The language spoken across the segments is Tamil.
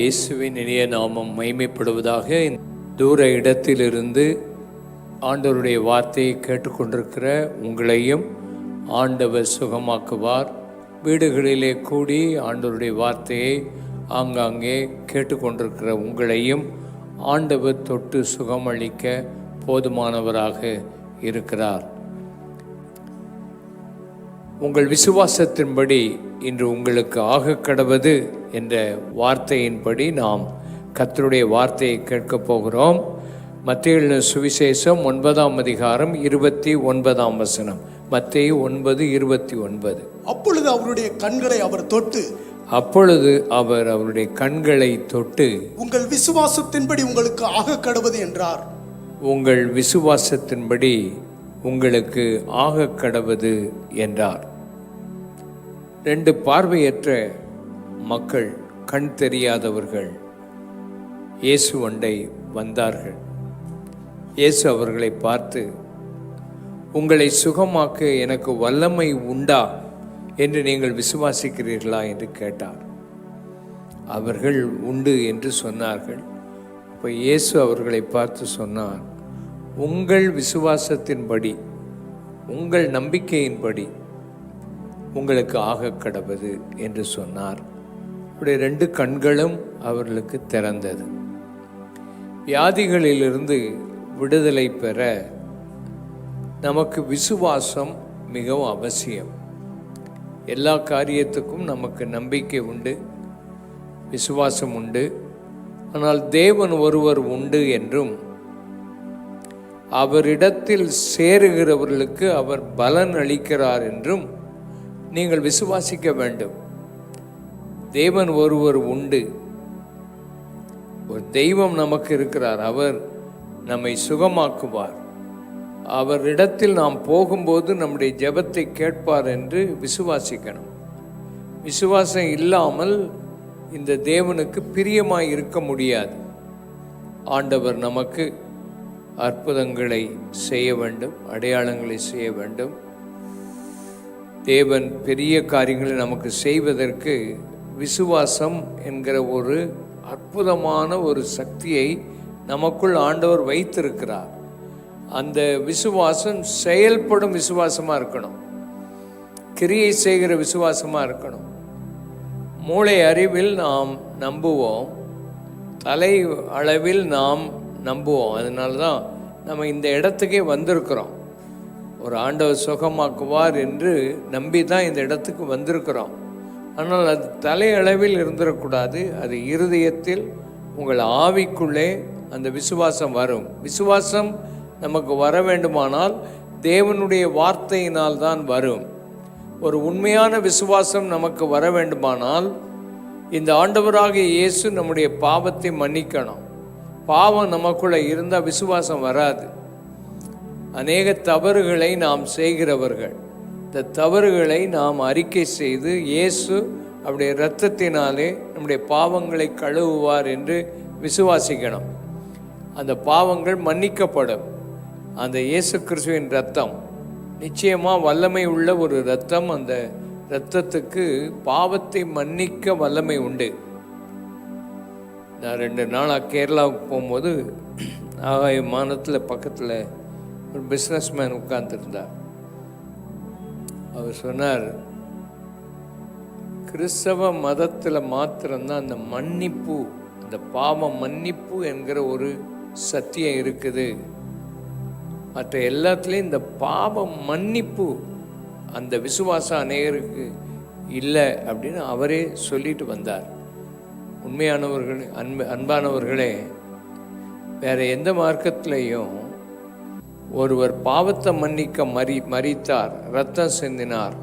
இயேசுவின் இனிய நாமம் மகிமைப்படுவதாக. தூர இடத்திலிருந்து ஆண்டவருடைய வார்த்தையை கேட்டுக்கொண்டிருக்கிற உங்களையும் ஆண்டவர் சுகமாக்குவார். வீடுகளிலே கூடி ஆண்டவருடைய வார்த்தையை ஆங்காங்கே கேட்டுக்கொண்டிருக்கிற உங்களையும் ஆண்டவர் தொட்டு சுகமளிக்க போதுமானவராக இருக்கிறார். உங்கள் விசுவாசத்தின்படி இன்று உங்களுக்கு ஆகக்கடவது என்ற வார்த்தையின்படி நாம் கர்த்தருடைய வார்த்தையை கேட்கப் போகிறோம். மத்தேயு சுவிசேஷம் 9ஆம் அதிகாரம் 29ஆம் வசனம். மத்தேயு 9:29. அப்பொழுது அவருடைய கண்களை அவர் தொட்டு உங்கள் விசுவாசத்தின்படி உங்களுக்கு ஆகக்கடவது என்றார். உங்கள் விசுவாசத்தின்படி உங்களுக்கு ஆகக்கடவது என்றார். 2 பார்வையற்ற மக்கள், கண் தெரியாதவர்கள் இயேசு அண்டை வந்தார்கள். இயேசு அவர்களை பார்த்து, உங்களை சுகமாக்க எனக்கு வல்லமை உண்டா என்று நீங்கள் விசுவாசிக்கிறீர்களா என்று கேட்டார். அவர்கள் உண்டு என்று சொன்னார்கள். இப்போ இயேசு அவர்களை பார்த்து சொன்னார், உங்கள் விசுவாசத்தின்படி, உங்கள் நம்பிக்கையின்படி உங்களுக்கு ஆகக்கடவது என்று சொன்னார். அப்படி 2 கண்களும் அவர்களுக்கு திறந்தது. வியாதிகளிலிருந்து விடுதலை பெற நமக்கு விசுவாசம் மிகவும் அவசியம். எல்லா காரியத்துக்கும் நமக்கு நம்பிக்கை உண்டு, விசுவாசம் உண்டு. ஆனால் தேவன் ஒருவர் உண்டு என்றும் அவரிடத்தில் சேருகிறவர்களுக்கு அவர் பலன் அளிக்கிறார் என்றும் நீங்கள் விசுவாசிக்க வேண்டும். தேவன் ஒருவர் உண்டு, ஒரு தெய்வம் நமக்கு இருக்கிறார், அவர் நம்மை சுகமாக்குவார், அவரிடத்தில் நாம் போகும்போது நம்முடைய ஜெபத்தை கேட்பார் என்று விசுவாசிக்கணும். விசுவாசம் இல்லாமல் இந்த தேவனுக்கு பிரியமாய் இருக்க முடியாது. ஆண்டவர் நமக்கு அற்புதங்களை செய்ய வேண்டும், அடையாளங்களை செய்ய வேண்டும். தேவன் பெரிய காரியங்களை நமக்கு செய்வதற்கு விசுவாசம் என்கிற ஒரு அற்புதமான ஒரு சக்தியை நமக்குள் ஆண்டவர் வைத்திருக்கிறார். அந்த விசுவாசம் செயல்படும் விசுவாசமாக இருக்கணும், கிரியை செய்கிற விசுவாசமாக இருக்கணும். மூளை அறிவில் நாம் நம்புவோம், தலை அளவில் நாம் நம்புவோம். அதனால தான் நம்ம இந்த இடத்துக்கே வந்திருக்கிறோம். ஒரு ஆண்டவர் சுகமாக்குவார் என்று நம்பி தான் இந்த இடத்துக்கு வந்திருக்கிறோம். ஆனால் அது தலையளவில் இருந்துடக்கூடாது, அது இருதயத்தில் உங்கள் ஆவிக்குள்ளே அந்த விசுவாசம் வரும். விசுவாசம் நமக்கு வர வேண்டுமானால் தேவனுடைய வார்த்தையினால் தான் வரும். ஒரு உண்மையான விசுவாசம் நமக்கு வர வேண்டுமானால் இந்த ஆண்டவராகிய இயேசு நம்முடைய பாவத்தை மன்னிக்கணும். பாவம் நமக்குள்ளே இருந்தால் விசுவாசம் வராது. அநேக தவறுகளை நாம் செய்கிறவர்கள், இந்த தவறுகளை நாம் அறிக்கை செய்து இயேசு அவருடைய இரத்தத்தினாலே நம்முடைய பாவங்களை கழுவுவார் என்று விசுவாசிக்கணும். அந்த பாவங்கள் மன்னிக்கப்படும். அந்த இயேசு கிறிஸ்துவின் இரத்தம் நிச்சயமாக வல்லமை உள்ள ஒரு இரத்தம். அந்த இரத்தத்துக்கு பாவத்தை மன்னிக்க வல்லமை உண்டு. நான் 2 நாளாக கேரளாவுக்கு போகும்போது ஆகாய மானத்தில் பக்கத்தில் ஒரு பிஸ்னஸ் மேன் உட்கார்ந்துருந்தார். அவர் சொன்னார், கிறிஸ்தவ மதத்தில் மாத்திரம்தான் அந்த மன்னிப்பு, அந்த பாவம் மன்னிப்பு என்கிற ஒரு சத்தியம் இருக்குது. மற்ற எல்லாத்துலேயும் இந்த பாவம் மன்னிப்பு அந்த விசுவாசம் அநேகருக்கு இல்லை அப்படின்னு அவரே சொல்லிட்டு வந்தார். உண்மையானவர்கள், அன்பானவர்களே, வேறு எந்த மார்க்கத்திலையும் ஒருவர் பாவத்தை மன்னிக்க மரித்தார், இரத்தம் சிந்தினார்,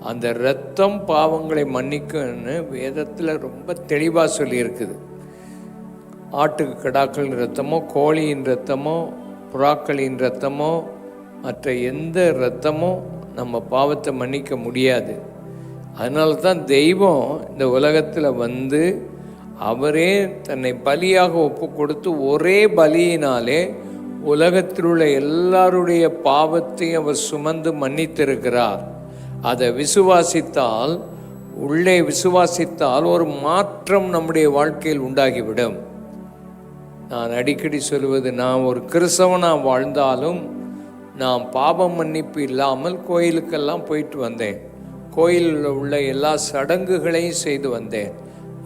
அந்த இரத்தம் பாவங்களை மன்னிக்கும்னு வேதத்தில் ரொம்ப தெளிவாக சொல்லியிருக்குது. ஆட்டுக்கு கிடாக்களின் இரத்தமோ, கோழியின் இரத்தமோ, புறாக்களின் இரத்தமோ, மற்ற எந்த இரத்தமோ நம்ம பாவத்தை மன்னிக்க முடியாது. அதனால தான் தெய்வம் இந்த உலகத்தில் வந்து அவரே தன்னை பலியாக ஒப்பு கொடுத்து ஒரே பலியினாலே உலகத்தில் உள்ள எல்லாருடைய பாவத்தையும் அவர் சுமந்து மன்னித்திருக்கிறார். அதை விசுவாசித்தால் உள்ளே விசுவாசித்தால் ஒரு மாற்றம் நம்முடைய வாழ்க்கையில் உண்டாகிவிடும். நான் அடிக்கடி சொல்வது, நான் ஒரு கிறிஸ்தவனாக வாழ்ந்தாலும் நான் பாவ மன்னிப்பு இல்லாமல் கோயிலுக்கெல்லாம் போயிட்டு வந்தேன். கோயிலில் உள்ள எல்லா சடங்குகளையும் செய்து வந்தேன்.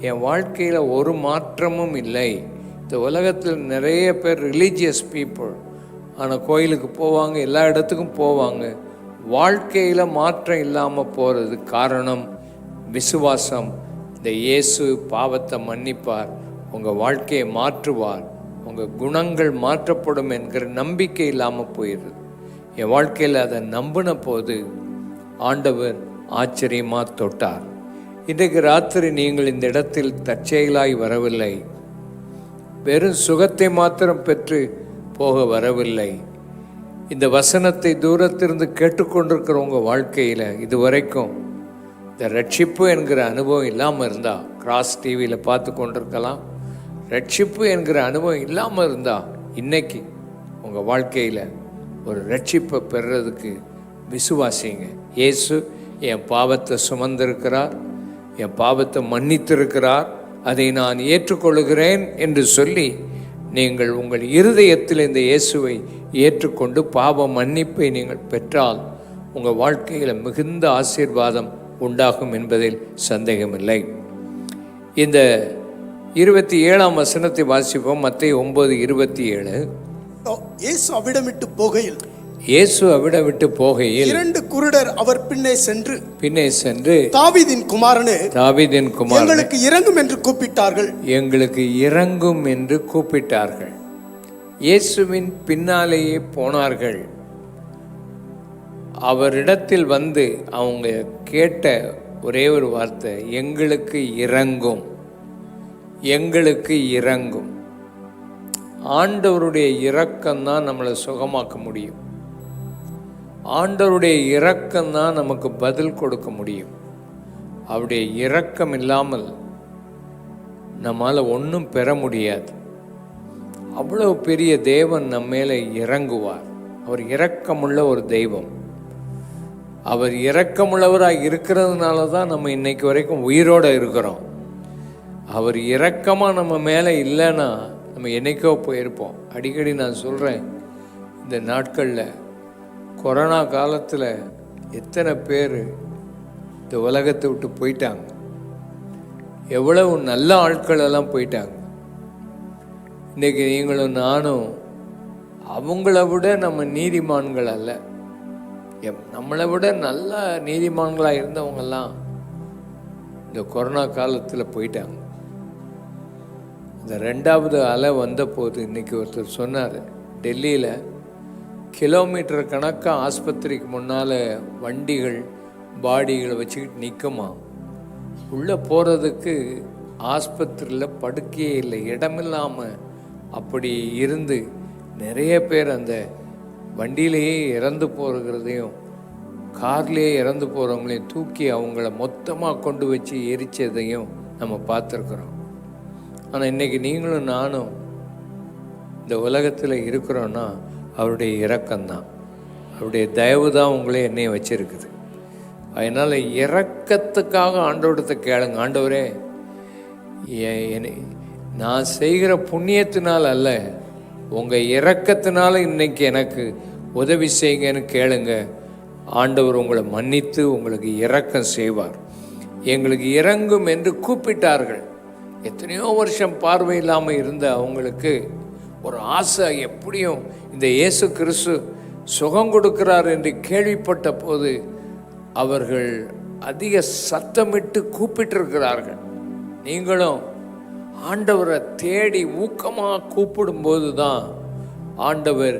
என் வாழ்க்கையில் ஒரு மாற்றமும் இல்லை. இந்த உலகத்தில் நிறைய பேர் ரிலீஜியஸ் பீப்புள், ஆனால் கோயிலுக்கு போவாங்க, எல்லா இடத்துக்கும் போவாங்க, வாழ்க்கையில் மாற்றம் இல்லாமல் போகிறது காரணம் விசுவாசம். இந்த இயேசு பாவத்தை மன்னிப்பார், உங்கள் வாழ்க்கையை மாற்றுவார், உங்கள் குணங்கள் மாற்றப்படும் என்கிற நம்பிக்கை இல்லாமல் போயிடுது. என் வாழ்க்கையில் அதை நம்பின போது ஆண்டவர் ஆச்சரியமாக தொட்டார். இன்றைக்கு ராத்திரி நீங்கள் இந்த இடத்தில் தற்செயலாய் வரவில்லை, வெறும் சுகத்தை மாத்திரம் பெற்று போக வரவில்லை. இந்த வசனத்தை தூரத்திலிருந்து கேட்டுக்கொண்டிருக்கிற உங்கள் வாழ்க்கையில் இதுவரைக்கும் இந்த ரட்சிப்பு என்கிற அனுபவம் இல்லாமல் இருந்தால், கிராஸ் டிவியில் பார்த்து கொண்டிருக்கலாம், ரட்சிப்பு என்கிற அனுபவம் இல்லாமல் இருந்தால் இன்னைக்கு உங்கள் வாழ்க்கையில் ஒரு ரட்சிப்பை பெறுறதுக்கு விசுவாசிங்க. இயேசு என் பாவத்தை சுமந்திருக்கிறார், என் பாவத்தை மன்னித்திருக்கிறார், அதை நான் ஏற்றுக்கொள்கிறேன் என்று சொல்லி நீங்கள் உங்கள் இருதயத்தில் இந்த இயேசுவை ஏற்றுக்கொண்டு பாவ மன்னிப்பை நீங்கள் பெற்றால் உங்கள் வாழ்க்கையில் மிகுந்த ஆசீர்வாதம் உண்டாகும் என்பதில் சந்தேகமில்லை. இந்த 27ஆம் வசனத்தை வாசிப்போம். மத்தேயு 9:27. இயேசு அவிடமிட்டு போகையில் இயேசு அவிடம் விட்டு போகையில் 2 குருடர் அவர் பின்னே சென்று தாவீதின் குமாரனே எங்களுக்கு இறங்கும் என்று கூப்பிட்டார்கள். எங்களுக்கு இறங்கும் என்று கூப்பிட்டார்கள். இயேசுவின் பின்னாலேயே போனார்கள். அவரிடத்தில் வந்து அவங்க கேட்ட ஒரே ஒரு வார்த்தை, எங்களுக்கு இறங்கும், எங்களுக்கு இறங்கும். ஆண்டவருடைய இரக்கம்தான் நம்மளை சுகமாக்க முடியும். ஆண்டவருடைய இரக்கம்தான் நமக்கு பதில் கொடுக்க முடியும். அவருடைய இரக்கம் இல்லாமல் நம்மால் ஒன்றும் பெற முடியாது. அவ்வளவு பெரிய தேவன் நம்ம மேலே இறங்குவார். அவர் இரக்கமுள்ள ஒரு தெய்வம். அவர் இரக்கமுள்ளவராக இருக்கிறதுனால தான் நம்ம இன்னைக்கு வரைக்கும் உயிரோடு இருக்கிறோம். அவர் இரக்கமாக நம்ம மேலே இல்லைன்னா நம்ம என்னைக்கோ போயிருப்போம். அடிக்கடி நான் சொல்கிறேன், இந்த நாட்களில் கொரோனா காலத்தில் எத்தனை பேர் இந்த உலகத்தை விட்டு போயிட்டாங்க, எவ்வளவு நல்ல ஆட்கள் எல்லாம் போயிட்டாங்க. இன்றைக்கி நீங்களும் நானும் அவங்கள விட நம்ம நீதிமான்கள் அல்ல, நம்மளை விட நல்ல நீதிமான்களாக இருந்தவங்கெல்லாம் இந்த கொரோனா காலத்தில் போயிட்டாங்க. இந்த 2வது அலை வந்தபோது இன்றைக்கி ஒருத்தர் சொன்னார், டெல்லியில் கிலோமீட்டர் கணக்காக ஆஸ்பத்திரிக்கு முன்னால் வண்டிகள் பாடிகளை வச்சுக்கிட்டு நிற்குமா. உள்ளே போகிறதுக்கு ஆஸ்பத்திரியில் படுக்கையே இல்லை, இடமில்லாமல் அப்படி இருந்து நிறைய பேர் அந்த வண்டியிலேயே இறந்து போகிறதையும் கார்லேயே இறந்து போகிறவங்களையும் தூக்கி அவங்கள மொத்தமாக கொண்டு வச்சு எரிச்சதையும் நம்ம பார்த்துருக்குறோம். ஆனால் இன்றைக்கி நீங்களும் நானும் இந்த உலகத்தில் இருக்கிறோன்னா அவருடைய இரக்கம்தான், அவருடைய தயவு தான் உங்களே என்னைய வச்சிருக்குது. அதனால் இரக்கத்துக்காக ஆண்டவரத்தை கேளுங்க. ஆண்டவரே, நான் செய்கிற புண்ணியத்தினால் அல்ல, உங்கள் இரக்கத்தினால இன்னைக்கு எனக்கு உதவி செய்யுங்கன்னு கேளுங்க. ஆண்டவர் உங்களை மன்னித்து உங்களுக்கு இரக்கம் செய்வார். எங்களுக்கு இறங்கும் என்று கூப்பிட்டார்கள். எத்தனையோ வருஷம் பார்வை இல்லாமல் இருந்த அவங்களுக்கு ஒரு ஆசை, எப்படியும் இந்த இயேசு கிறிஸ்து சுகம் கொடுக்கிறார் என்று கேள்விப்பட்ட போது அவர்கள் அதிக சத்தமிட்டு கூப்பிட்டிருக்கிறார்கள். நீங்களும் ஆண்டவரை தேடி ஊக்கமாக கூப்பிடும்போது தான் ஆண்டவர்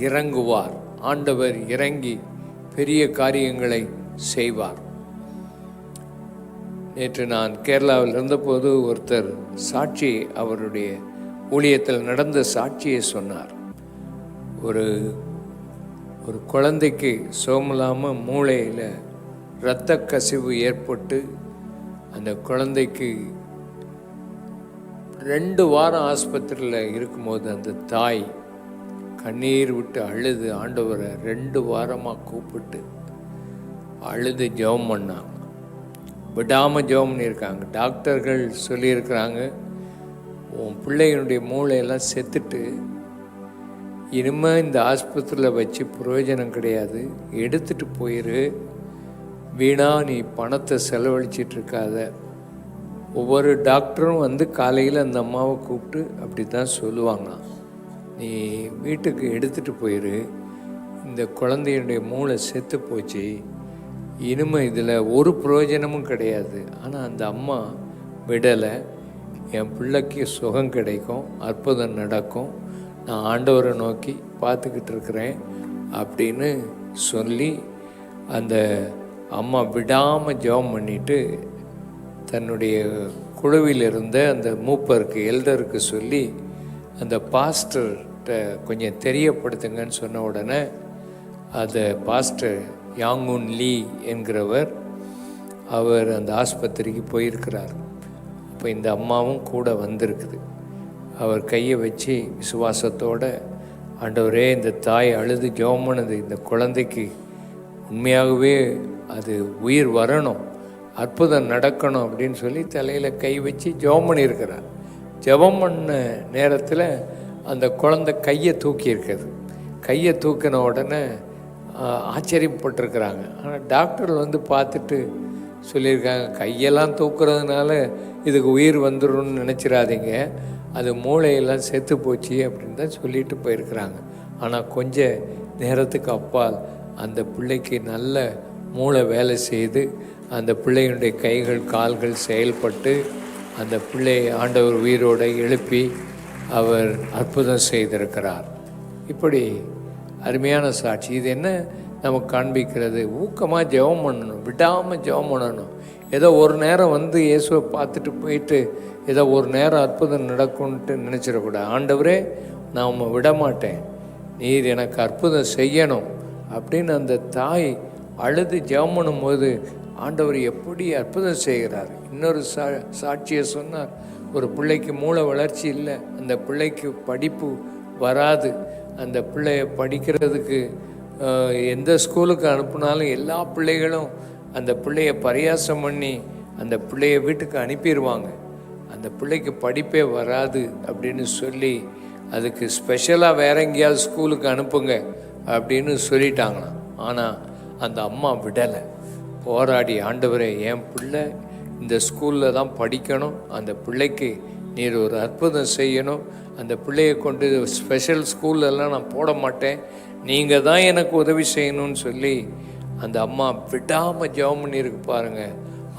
இறங்குவார். ஆண்டவர் இறங்கி பெரிய காரியங்களை செய்வார். நேற்று நான் கேரளாவில் இருந்தபோது ஒருத்தர் சாட்சி, அவருடைய ஊழியத்தில் நடந்த சாட்சியை சொன்னார். ஒரு குழந்தைக்கு சோமலாமல் மூளையில் இரத்த கசிவு ஏற்பட்டு அந்த குழந்தைக்கு 2 வாரம் ஆஸ்பத்திரியில் இருக்கும்போது அந்த தாய் கண்ணீர் விட்டு அழுது ஆண்டவரை 2 வாரமாக கூப்பிட்டு அழுது ஜெபம் பண்ணாங்க. விடாமல் ஜெபம் பண்ணியிருக்காங்க. டாக்டர்கள் சொல்லியிருக்கிறாங்க, உன் பிள்ளைகளுடைய மூளையெல்லாம் செத்துட்டு இனிமேல் இந்த ஆஸ்பத்திரியில் வச்சு பிரயோஜனம் கிடையாது, எடுத்துகிட்டு போயிரு, வீணாக நீ பணத்தை செலவழிச்சிட்ருக்காத. ஒவ்வொரு டாக்டரும் வந்து காலையில் அந்த அம்மாவை கூப்பிட்டு அப்படி தான் சொல்லுவாங்க, நீ வீட்டுக்கு எடுத்துகிட்டு போயிரு, இந்த குழந்தையுடைய மூளை செத்து போச்சு, இனிமேல் இதில் ஒரு பிரயோஜனமும் கிடையாது. ஆனால் அந்த அம்மா விடலை, என் பிள்ளைக்கு சுகம் கிடைக்கும், அற்புதம் நடக்கும், நான் ஆண்டவரை நோக்கி பார்த்துக்கிட்டு இருக்கிறேன் அப்படின்னு சொல்லி அந்த அம்மா விடாமல் ஜெபம் பண்ணிவிட்டு தன்னுடைய குழுவில் இருந்த அந்த மூப்பருக்கு எல்டருக்கு சொல்லி அந்த பாஸ்டர்கிட்ட கொஞ்சம் தெரியப்படுத்துங்கன்னு சொன்ன உடனே அந்த பாஸ்டர் யாங்குன் லீ என்கிறவர் அவர் அந்த ஆஸ்பத்திரிக்கு போயிருக்கிறார். அப்போ இந்த அம்மாவும் கூட வந்திருக்குது. அவர் கையை வச்சு விசுவாசத்தோடு, ஆண்டவரே இந்த தாய் அழுது ஜெபம் பண்ணது, இந்த குழந்தைக்கு உண்மையாகவே அது உயிர் வரணும், அற்புதம் நடக்கணும் அப்படின்னு சொல்லி தலையில் கை வச்சு ஜெபம் பண்ணியிருக்கிறார். ஜெபம் பண்ண நேரத்தில் அந்த குழந்தை கையை தூக்கியிருக்கிறது. கையை தூக்கின உடனே ஆச்சரியப்பட்டிருக்கிறாங்க. ஆனால் டாக்டர் வந்து பார்த்துட்டு சொல்லியிருக்காங்க, கையெல்லாம் தூக்குறதுனால இதுக்கு உயிர் வந்துடும்னு நினச்சிடாதீங்க, அது மூளையெல்லாம் செத்து போச்சு அப்படின்னு தான் சொல்லிட்டு போயிருக்கிறாங்க. ஆனால் கொஞ்ச நேரத்துக்கு அப்பால் அந்த பிள்ளைக்கு நல்ல மூளை வேலை செய்து அந்த பிள்ளையினுடைய கைகள் கால்கள் செயல்பட்டு அந்த பிள்ளையை ஆண்டவர் உயிரோடு எழுப்பி அவர் அற்புதம் செய்திருக்கிறார். இப்படி அருமையான சாட்சி. இது என்ன நமக்கு காண்பிக்கிறது? ஊக்கமாக ஜெபம் பண்ணணும், விடாமல் ஜெபம் பண்ணணும். ஏதோ ஒரு நேரம் வந்து இயேசுவை பார்த்துட்டு போயிட்டு ஏதோ ஒரு நேரம் அற்புதம் நடக்கும்ன்ட்டு நினச்சிடக்கூடாது. ஆண்டவரே நான் உம்மை விட மாட்டேன், நீர் எனக்கு அற்புதம் செய்யணும் அப்படின்னு அந்த தாய் அழுது ஜெபம் பண்ணும்போது ஆண்டவர் எப்படி அற்புதம் செய்கிறார். இன்னொரு சாட்சியை சொன்னார், ஒரு பிள்ளைக்கு மூளை வளர்ச்சி இல்லை, அந்த பிள்ளைக்கு படிப்பு வராது, அந்த பிள்ளைய படிக்கிறதுக்கு எந்த ஸ்கூலுக்கு அனுப்புனாலும் எல்லா பிள்ளைகளும் அந்த பிள்ளைய பரியாசம் பண்ணி அந்த பிள்ளைய வீட்டுக்கு அனுப்பிடுவாங்க, அந்த பிள்ளைக்கு படிப்பே வராது அப்படின்னு சொல்லி அதுக்கு ஸ்பெஷலாக வேற எங்கேயாவது ஸ்கூலுக்கு அனுப்புங்க அப்படின்னு சொல்லிட்டாங்களாம். ஆனால் அந்த அம்மா விடலை, போராடி ஆண்டவரே என் பிள்ளை இந்த ஸ்கூலில் தான் படிக்கணும், அந்த பிள்ளைக்கு நீர் ஒரு அற்புதம் செய்யணும், அந்த பிள்ளையை கொண்டு ஸ்பெஷல் ஸ்கூல்லலாம் நான் போட மாட்டேன், நீங்கள் தான் எனக்கு உதவி செய்யணும்னு சொல்லி அந்த அம்மா விடாமல் ஜெபம் பண்ணியிருக்கு பாருங்கள்.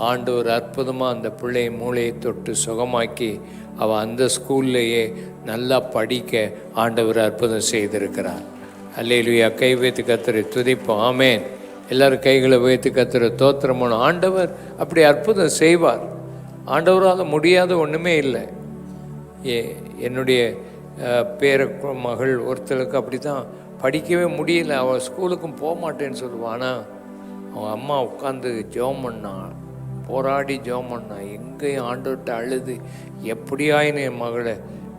ஆண்டவர் அற்புதமாக அந்த பிள்ளையை மூளையை தொட்டு சுகமாக்கி அவள் அந்த ஸ்கூல்லையே நல்லா படிக்க ஆண்டவர் அற்புதம் செய்திருக்கிறார். அல்லேலூயா. கை வைத்து கர்த்தரை துதிப்போம். ஆமேன். எல்லாரும் கைகளை வைத்து கர்த்தரை தோத்திரம் பண்ணும். ஆண்டவர் அப்படி அற்புதம் செய்வார். ஆண்டவரால் முடியாத ஒன்றுமே இல்லை. என்னுடைய பேர மகள் ஒருத்தருக்கு அப்படி தான் படிக்கவே முடியல, அவள் ஸ்கூலுக்கும் போக மாட்டேன்னு சொல்லுவாள். ஆனால் அவன் அம்மா உட்காந்து ஜெபம் பண்ணான், போராடி ஜெபம் பண்ணான், எங்கேயும் ஆண்டவர்கிட்ட அழுது எப்படியாயின்னு என் மகளை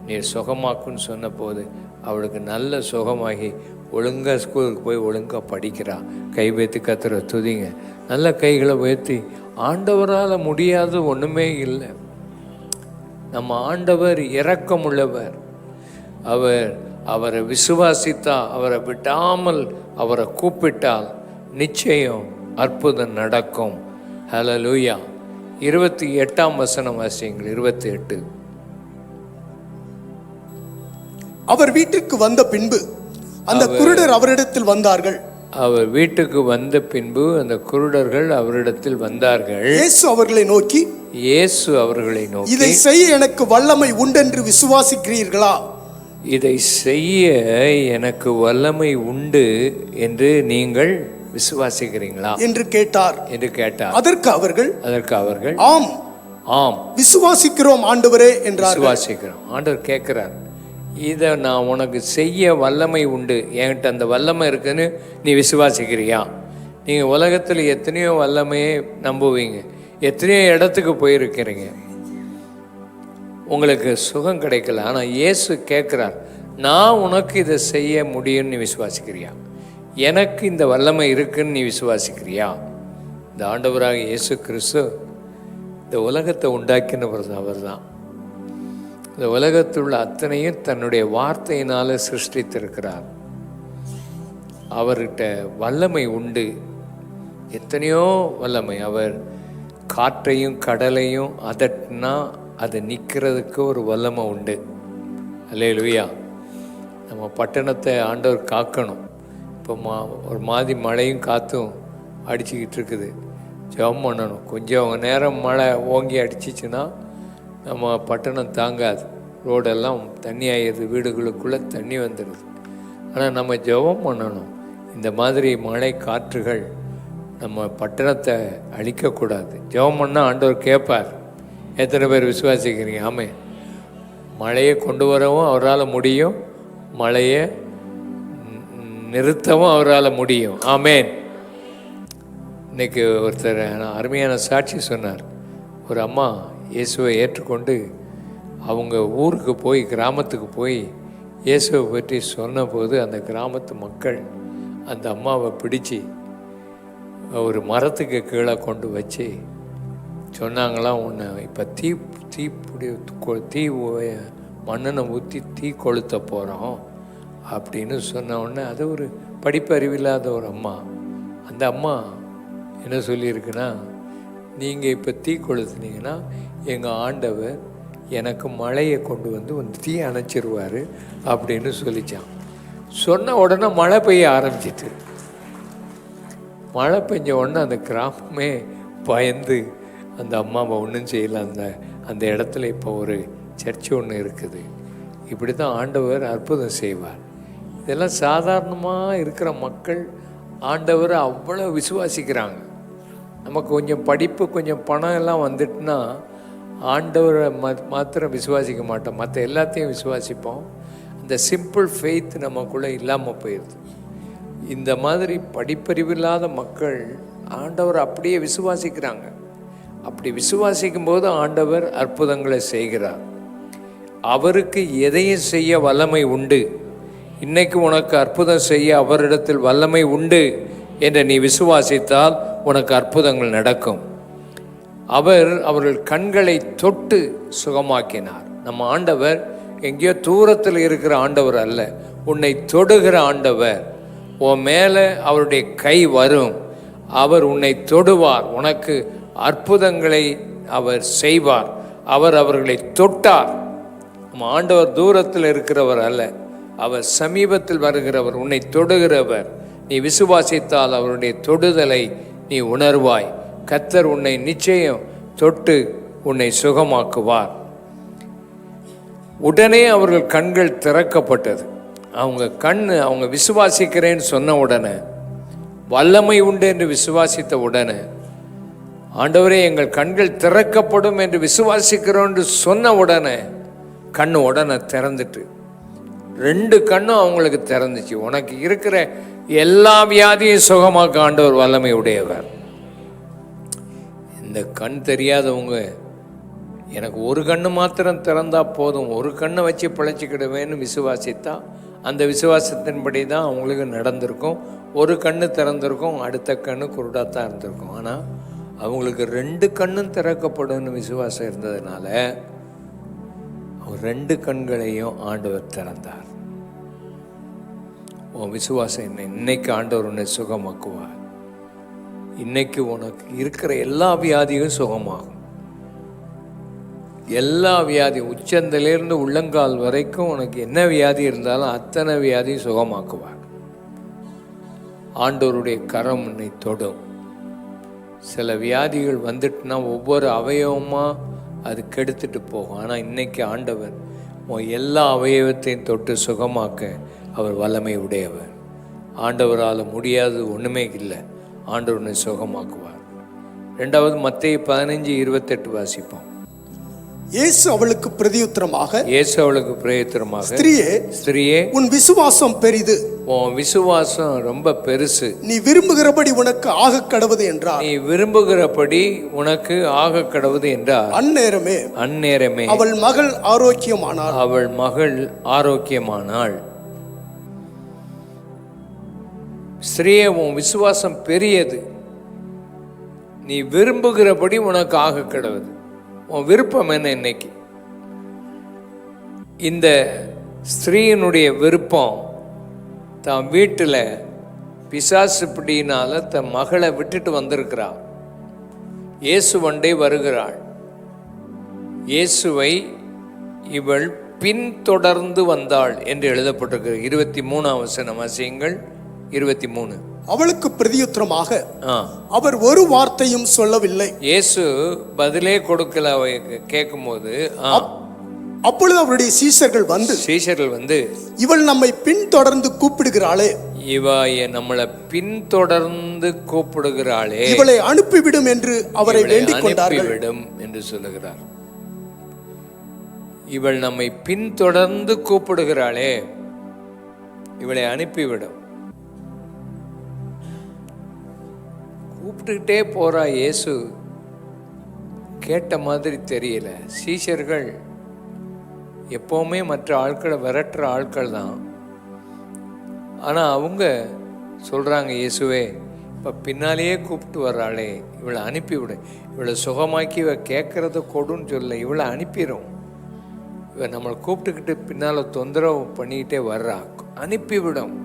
நீர் சுகமாக்குன்னு சொன்ன போது அவளுக்கு நல்ல சுகமாகி ஒழுங்காக ஸ்கூலுக்கு போய் ஒழுங்காக படிக்கிறா. கை வைத்து கத்துற துதிங்க. நல்ல கைகளை உயர்த்தி, ஆண்டவரால் முடியாது ஒன்றுமே இல்லை. நம்ம ஆண்டவர் இரக்கமுள்ளவர். அவரை விசுவாசித்தா, அவரை விடாமல் அவரை கூப்பிட்டால் நிச்சயம் அற்புதம் நடக்கும். ஹல்லேலூயா. 28ஆம் வசனம் வாசியுங்கள். 28. அவர் வீட்டிற்கு வந்த பின்பு அந்த குருடர் அவரிடத்தில் வந்தார்கள். அவர் வீட்டுக்கு வந்த பின்பு அந்த குருடர்கள் அவரிடத்தில் வந்தார்கள். இயேசு அவர்களை நோக்கி இதை செய்ய எனக்கு வல்லமை உண்டென்று விசுவாசிக்கிறீர்களா? இதை செய்ய எனக்கு வல்லமை உண்டு என்று நீங்கள் விசுவாசிக்கிறீங்களா என்று கேட்டார். அதற்கு அவர்கள் ஆம் ஆம் விசுவாசிக்கிறோம் ஆண்டவரே என்றார். விசுவாசிக்கிறோம். ஆண்டவர் கேட்கிறார், இதை நான் உனக்கு செய்ய வல்லமை உண்டு, என்கிட்ட அந்த வல்லமை இருக்குன்னு நீ விசுவாசிக்கிறியா? நீங்கள் உலகத்தில் எத்தனையோ வல்லமையை நம்புவீங்க, எத்தனையோ இடத்துக்கு போயிருக்கிறீங்க, உங்களுக்கு சுகம் கிடைக்கல. ஆனால் இயேசு கேட்குறார், நான் உனக்கு இதை செய்ய முடியும்னு நீ விசுவாசிக்கிறியா? எனக்கு இந்த வல்லமை இருக்குன்னு நீ விசுவாசிக்கிறியா? இந்த ஆண்டவராக இயேசு கிறிஸ்து இந்த உலகத்தை உண்டாக்கினவர் அவர் தான். இந்த உலகத்தில் உள்ள அத்தனையும் தன்னுடைய வார்த்தையினால சிருஷ்டித்திருக்கிறார். அவர்கிட்ட வல்லமை உண்டு, எத்தனையோ வல்லமை. அவர் காற்றையும் கடலையும் அதட்டினா அது நிற்கிறதுக்கு ஒரு வல்லமை உண்டு. அல்லேலூயா. நம்ம பட்டணத்தை ஆண்டவர் காக்கணும். இப்போ ஒரு மாதிரி மழையும் காற்றும் அடிச்சுக்கிட்டு இருக்குது. ஜெபம் பண்ணணும். கொஞ்சம் நேரம் மழை ஓங்கி அடிச்சிச்சுன்னா நம்ம பட்டணம் தாங்காது. ரோடெல்லாம் தண்ணி ஆயிடுது, வீடுகளுக்குள்ளே தண்ணி வந்துடுது. ஆனால் நம்ம ஜெபம் பண்ணணும். இந்த மாதிரி மழை காற்றுகள் நம்ம பட்டணத்தை அழிக்கக்கூடாது. ஜெபம் பண்ணால் ஆண்டவர் கேட்பார். எத்தனை பேர் விசுவாசிக்கிறீங்க? ஆமே. மழையை கொண்டு வரவும் அவரால் முடியும், மழையை நிறுத்தவும் அவரால் முடியும். ஆமேன். இன்றைக்கி ஒருத்தர் அருமையான சாட்சி சொன்னார். ஒரு அம்மா இயேசுவை ஏற்றுக்கொண்டு அவங்க ஊருக்கு போய், கிராமத்துக்கு போய் இயேசுவை பற்றி சொன்னபோது அந்த கிராமத்து மக்கள் அந்த அம்மாவை பிடிச்சி ஒரு மரத்துக்கு கீழே கொண்டு வச்சு சொன்னாங்களாம், உன்னை இப்போ தீ மண்ணனை ஊற்றி தீ கொளுத்த போகிறோம் அப்படின்னு சொன்ன உடனே, அது ஒரு படிப்பறிவில்லாத ஒரு அம்மா. அந்த அம்மா என்ன சொல்லியிருக்குன்னா, நீங்கள் இப்போ தீ கொளுத்துனீங்கன்னா எங்கள் ஆண்டவர் எனக்கு மழையை கொண்டு வந்து தீ அணைச்சிருவார் அப்படின்னு சொல்லிச்சான். சொன்ன உடனே மழை பெய்ய ஆரம்பிச்சிட்டு, மழை பெஞ்ச உடனே அந்த கிராமமே பயந்து அந்த அம்மாவை ஒன்றும் செய்யலை. அந்த இடத்துல இப்போ ஒரு சர்ச்சு ஒன்று இருக்குது. இப்படி தான் ஆண்டவர் அற்புதம் செய்வார். இதெல்லாம் சாதாரணமாக இருக்கிற மக்கள் ஆண்டவரை அவ்வளோ விசுவாசிக்கிறாங்க. நமக்கு கொஞ்சம் படிப்பு, கொஞ்சம் பணம் எல்லாம் வந்துட்டுனா ஆண்டவரை மாத்திரம் விசுவாசிக்க மாட்டோம், மற்ற எல்லாத்தையும் விசுவாசிப்போம். அந்த சிம்பிள் ஃபெய்த் நமக்குள்ளே இல்லாமல் போயிடுது. இந்த மாதிரி படிப்பறிவில்லாத மக்கள் ஆண்டவரை அப்படியே விசுவாசிக்கிறாங்க. அப்படி விசுவாசிக்கும் போது ஆண்டவர் அற்புதங்களை செய்கிறார். அவருக்கு எதையும் செய்ய வல்லமை உண்டு. இன்னைக்கு உனக்கு அற்புதம் செய்ய அவரிடத்தில் வல்லமை உண்டு என்று நீ விசுவாசித்தால் உனக்கு அற்புதங்கள் நடக்கும். அவர்கள் கண்களை தொட்டு சுகமாக்கினார். நம்ம ஆண்டவர் எங்கேயோ தூரத்தில் இருக்கிற ஆண்டவர் அல்ல, உன்னை தொடுகிற ஆண்டவர். உன் மேலே அவருடைய கை வரும், அவர் உன்னை தொடுவார், உனக்கு அற்புதங்களை அவர் செய்வார். அவர் அவர்களை தொட்டார். நம்ம ஆண்டவர் தூரத்தில் இருக்கிறவர் அல்ல, அவர் சமீபத்தில் வருகிறவர், உன்னை தொடுகிறவர். நீ விசுவாசித்தால் அவருடைய தொடுதலை நீ உணர்வாய். கர்த்தர் உன்னை நிச்சயம் தொட்டு உன்னை சுகமாக்குவார். உடனே அவர்கள் கண்கள் திறக்கப்பட்டது. அவங்க விசுவாசிக்கிறேன்னு சொன்ன உடனே, வல்லமை உண்டு என்று விசுவாசித்த உடனே, ஆண்டவரே எங்கள் கண்கள் திறக்கப்படும் என்று விசுவாசிக்கிறோம் என்று சொன்ன உடனே கண்ணு உடனே திறந்துட்டு, 2 கண்ணும் அவங்களுக்கு திறந்துச்சு. உனக்கு இருக்கிற எல்லா வியாதியும் சுகமாக்க ஆண்டவர் வல்லமை உடையவர். இந்த கண் தெரியாதவங்க, எனக்கு ஒரு கண்ணு மாத்திரம் திறந்தா போதும், ஒரு கண்ணை வச்சு பிழைச்சிக்கிடுவேன்னு விசுவாசித்தா அந்த விசுவாசத்தின்படி தான் அவங்களுக்கு நடந்திருக்கும். ஒரு கண்ணு திறந்திருக்கும், அடுத்த கண்ணு குருடாத்தான் இருந்திருக்கும். ஆனால் அவங்களுக்கு 2 கண்ணும் திறக்கப்படும்னு விசுவாசம் இருந்ததுனால அவர் 2 கண்களையும் ஆண்டவர் திறந்தார். உன் விசுவாசம் என்ன? இன்னைக்கு ஆண்டவர் உன்னை சுகமாக்குவார். இன்னைக்கு உனக்கு இருக்கிற எல்லா வியாதியும் சுகமாகும். எல்லா வியாதியும், உச்சந்திலிருந்து உள்ளங்கால் வரைக்கும் உனக்கு என்ன வியாதி இருந்தாலும் அத்தனை வியாதியும் சுகமாக்குவார். ஆண்டவருடைய கரம் உன்னை தொடும். சில வியாதிகள் வந்துட்டுனா ஒவ்வொரு அவயவமாக அது கெடுத்துட்டு போகும். ஆனால் இன்னைக்கு ஆண்டவர் எல்லா அவயவத்தையும் தொட்டு சுகமாக்க அவர் வல்லமை உடையவர். ஆண்டவரால் முடியாது ஒன்றுமே இல்லை. ஆண்டவர் உன்னை சுகமாக்குவார். 2வது மத்தேயு 15:28 வாசிப்போம். இயேசு அவளுக்கு பிரதியுத்தரமாக, ஸ்திரியே உன் விசுவாசம் பெரிது, உன் விசுவாசம் ரொம்ப பெருசு, நீ விரும்புகிறபடி உனக்கு ஆக கடவுது என்றார். நீ விரும்புகிறபடி உனக்கு ஆக கடவுது என்றார். அந்நேரமே அவள் மகள் ஆரோக்கியமானாள். ஸ்திரியே, உன் விசுவாசம் பெரியது, நீ விரும்புகிறபடி உனக்கு ஆக கடவுது. உன் விருப்பம் என்ன இன்னைக்கு? இந்த ஸ்திரீயினுடைய விருப்பம், தான் வீட்டில் பிசாசு பிடியினால தன் மகளை விட்டுட்டு வந்திருக்கிறாள். இயேசு வண்டே வருகிறாள். இயேசுவை இவள் பின்தொடர்ந்து வந்தாள் என்று எழுதப்பட்டிருக்கு. 23ஆம் வசனம் வாசியுங்கள். 23. அவளுக்கு பிரதியுத்தரமாக அவர் ஒரு வார்த்தையும் சொல்லவில்லை. இயேசு பதிலே கொடுக்கல. கேட்கும்போது அப்பொழுது அவருடைய சீஷர்கள் வந்து இவள் நம்மை பின்தொடர்ந்து கூப்பிடுகிறாளே, இவ நம்மளை பின்தொடர்ந்து கூப்பிடுகிறாளே, இவளை அனுப்பிவிடும் என்று அவரை வேண்டிக் கொண்டார்கள் என்று சொல்லுகிறார். இவள் நம்மை பின்தொடர்ந்து கூப்பிடுகிறாளே, இவளை அனுப்பிவிடும். கூப்பிட்டுக்கிட்டே போறா. இயேசு கேட்ட மாதிரி தெரியல. சீஷர்கள் எப்பவுமே மற்ற ஆட்களை விரட்டுற ஆட்கள் தான். ஆனால் அவங்க சொல்றாங்க, இயேசுவே இப்போ பின்னாலேயே கூப்பிட்டு வர்றாளே, இவளை அனுப்பிவிடு, இவளை சுகமாக்கி இவ கேட்கறத கொடுன்னு சொல்ல, இவளை அனுப்பிடும். இவ நம்மளை கூப்பிட்டுக்கிட்டு பின்னால் தொந்தரவு பண்ணிக்கிட்டே வர்றா, அனுப்பிவிடும்.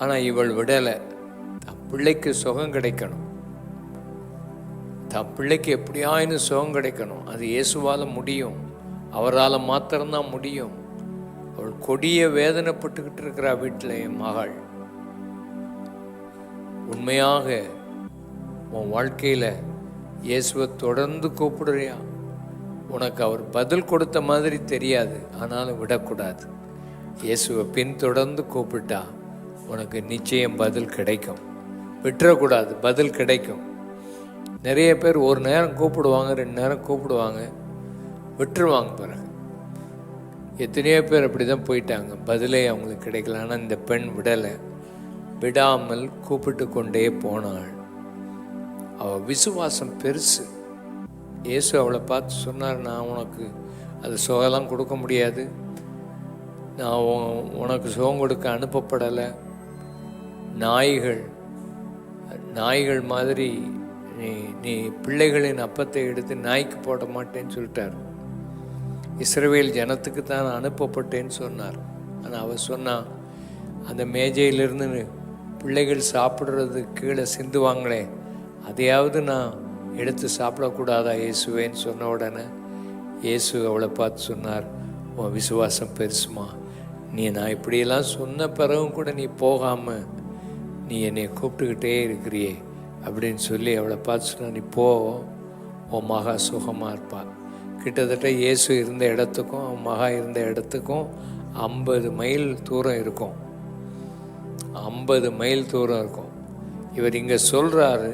ஆனால் இவள் விடலை. தன் பிள்ளைக்கு சுகம் கிடைக்கணும், தன் பிள்ளைக்கு எப்படியாயின்னு சுகம் கிடைக்கணும். அது இயேசுவால் முடியும், அவரால் மாத்திரம்தான் முடியும். அவள் கொடிய வேதனைப்பட்டுக்கிட்டு இருக்கிறா வீட்டில். என் மகள், உண்மையாக உன் வாழ்க்கையில் இயேசுவை தொடர்ந்து கூப்பிடுறியா? உனக்கு அவர் பதில் கொடுத்த மாதிரி தெரியாது, ஆனாலும் விடக்கூடாது. இயேசுவை பின்தொடர்ந்து கூப்பிட்டா உனக்கு நிச்சயம் பதில் கிடைக்கும். விட்டுறக்கூடாது, பதில் கிடைக்கும். நிறைய பேர் ஒரு நேரம் கூப்பிடுவாங்க, 2 நேரம் கூப்பிடுவாங்க, விட்டுருவாங்க. பிறகு எத்தனையோ பேர் அப்படி தான் போயிட்டாங்க, பதிலே அவங்களுக்கு கிடைக்கல. ஆனால் இந்த பெண் விடலை, விடாமல் கூப்பிட்டு கொண்டே போனாள். அவள் விசுவாசம் பெருசு. இயேசு அவளை பார்த்து சொன்னார், நான் உனக்கு அது சுகம்லாம் கொடுக்க முடியாது, நான் உனக்கு சுகம் கொடுக்க அனுப்பப்படலை. நாய்கள் மாதிரி நீ பிள்ளைகளின் அப்பத்தை எடுத்து நாய்க்கு போட மாட்டேன்னு சொல்லிட்டார். இஸ்ரவேல் ஜனத்துக்கு தான் நான் அனுப்பப்பட்டேன்னு சொன்னார். ஆனால் அவள் சொன்னா, அந்த மேஜையிலிருந்து பிள்ளைகள் சாப்பிட்றது கீழே சிந்துவாங்களே, அதையாவது நான் எடுத்து சாப்பிடக்கூடாதா இயேசுவேன்னு சொன்ன உடனே இயேசு அவளை பார்த்து சொன்னார், உன் விசுவாசம் பெருசுமா, நான் இப்படியெல்லாம் சொன்ன பிறகும் கூட நீ போகாமல் நீ என்னை கூப்பிட்டுக்கிட்டே இருக்கிறியே அப்படின்னு சொல்லி அவளை பார்த்து சொன்னார், நீ போ, உன் மகா சுகமாக இருப்பாள். கிட்டத்தட்ட இயேசு இருந்த இடத்துக்கும் அவன் மகா இருந்த இடத்துக்கும் 50 மைல் தூரம் இருக்கும். 50 மைல் தூரம் இருக்கும். இவர் இங்கே சொல்கிறாரு,